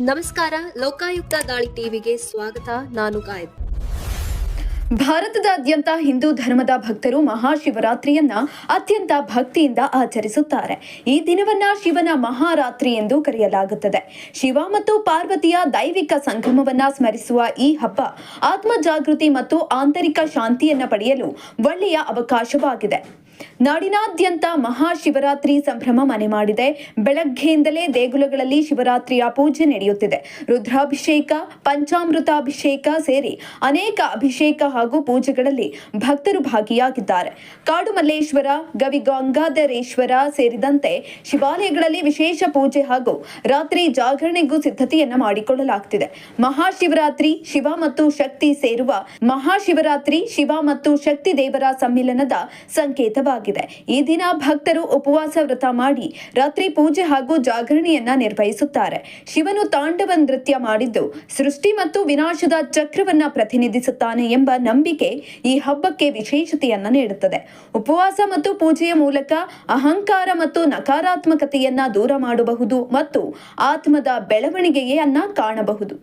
ನಮಸ್ಕಾರ, ಲೋಕಾಯುಕ್ತ ದಾಳಿ ಟಿವಿಗೆ ಸ್ವಾಗತ. ನಾನು ಗಾಯತ್. ಭಾರತದಾದ್ಯಂತ ಹಿಂದೂ ಧರ್ಮದ ಭಕ್ತರು ಮಹಾಶಿವರಾತ್ರಿಯನ್ನ ಅತ್ಯಂತ ಭಕ್ತಿಯಿಂದ ಆಚರಿಸುತ್ತಾರೆ. ಈ ದಿನವನ್ನ ಶಿವನ ಮಹಾರಾತ್ರಿ ಎಂದು ಕರೆಯಲಾಗುತ್ತದೆ. ಶಿವ ಮತ್ತು ಪಾರ್ವತಿಯ ದೈವಿಕ ಸಂಗಮವನ್ನ ಸ್ಮರಿಸುವ ಈ ಹಬ್ಬ ಆತ್ಮ ಜಾಗೃತಿ ಮತ್ತು ಆಂತರಿಕ ಶಾಂತಿಯನ್ನ ಪಡೆಯಲು ಒಳ್ಳೆಯ ಅವಕಾಶವಾಗಿದೆ. ನಾಡಿನಾದ್ಯಂತ ಮಹಾಶಿವರಾತ್ರಿ ಸಂಭ್ರಮ ಮನೆ ಮಾಡಿದೆ. ಬೆಳಗ್ಗೆಯಿಂದಲೇ ದೇಗುಲಗಳಲ್ಲಿ ಶಿವರಾತ್ರಿಯ ಪೂಜೆ ನಡೆಯುತ್ತಿದೆ. ರುದ್ರಾಭಿಷೇಕ, ಪಂಚಾಮೃತಾಭಿಷೇಕ ಸೇರಿ ಅನೇಕ ಅಭಿಷೇಕ ಹಾಗೂ ಪೂಜೆಗಳಲ್ಲಿ ಭಕ್ತರು ಭಾಗಿಯಾಗಿದ್ದಾರೆ. ಕಾಡುಮಲ್ಲೇಶ್ವರ, ಗವಿಗಂಗಾಧರೇಶ್ವರ ಸೇರಿದಂತೆ ಶಿವಾಲಯಗಳಲ್ಲಿ ವಿಶೇಷ ಪೂಜೆ ಹಾಗೂ ರಾತ್ರಿ ಜಾಗರಣೆಗೂ ಸಿದ್ಧತೆಯನ್ನ ಮಾಡಿಕೊಳ್ಳಲಾಗುತ್ತಿದೆ. ಮಹಾಶಿವರಾತ್ರಿ ಶಿವ ಮತ್ತು ಶಕ್ತಿ ಸೇರುವ ಮಹಾಶಿವರಾತ್ರಿ ಶಿವ ಮತ್ತು ಶಕ್ತಿ ದೇವರ ಸಮ್ಮಿಲನದ ಸಂಕೇತವಾಗಿದೆ. ಈ ದಿನ ಭಕ್ತರು ಉಪವಾಸ ವ್ರತ ಮಾಡಿ ರಾತ್ರಿ ಪೂಜೆ ಹಾಗೂ ಜಾಗರಣೆಯನ್ನ ನಿರ್ವಹಿಸುತ್ತಾರೆ. ಶಿವನು ತಾಂಡವ ನೃತ್ಯ ಮಾಡಿದ್ದು ಸೃಷ್ಟಿ ಮತ್ತು ವಿನಾಶದ ಚಕ್ರವನ್ನ ಪ್ರತಿನಿಧಿಸುತ್ತಾನೆ ಎಂಬ ನಂಬಿಕೆ ಈ ಹಬ್ಬಕ್ಕೆ ವಿಶೇಷತೆಯನ್ನ ನೀಡುತ್ತದೆ. ಉಪವಾಸ ಮತ್ತು ಪೂಜೆಯ ಮೂಲಕ ಅಹಂಕಾರ ಮತ್ತು ನಕಾರಾತ್ಮಕತೆಯನ್ನ ದೂರ ಮಾಡಬಹುದು ಮತ್ತು ಆತ್ಮದ ಬೆಳವಣಿಗೆಯನ್ನ ಕಾಣಬಹುದು.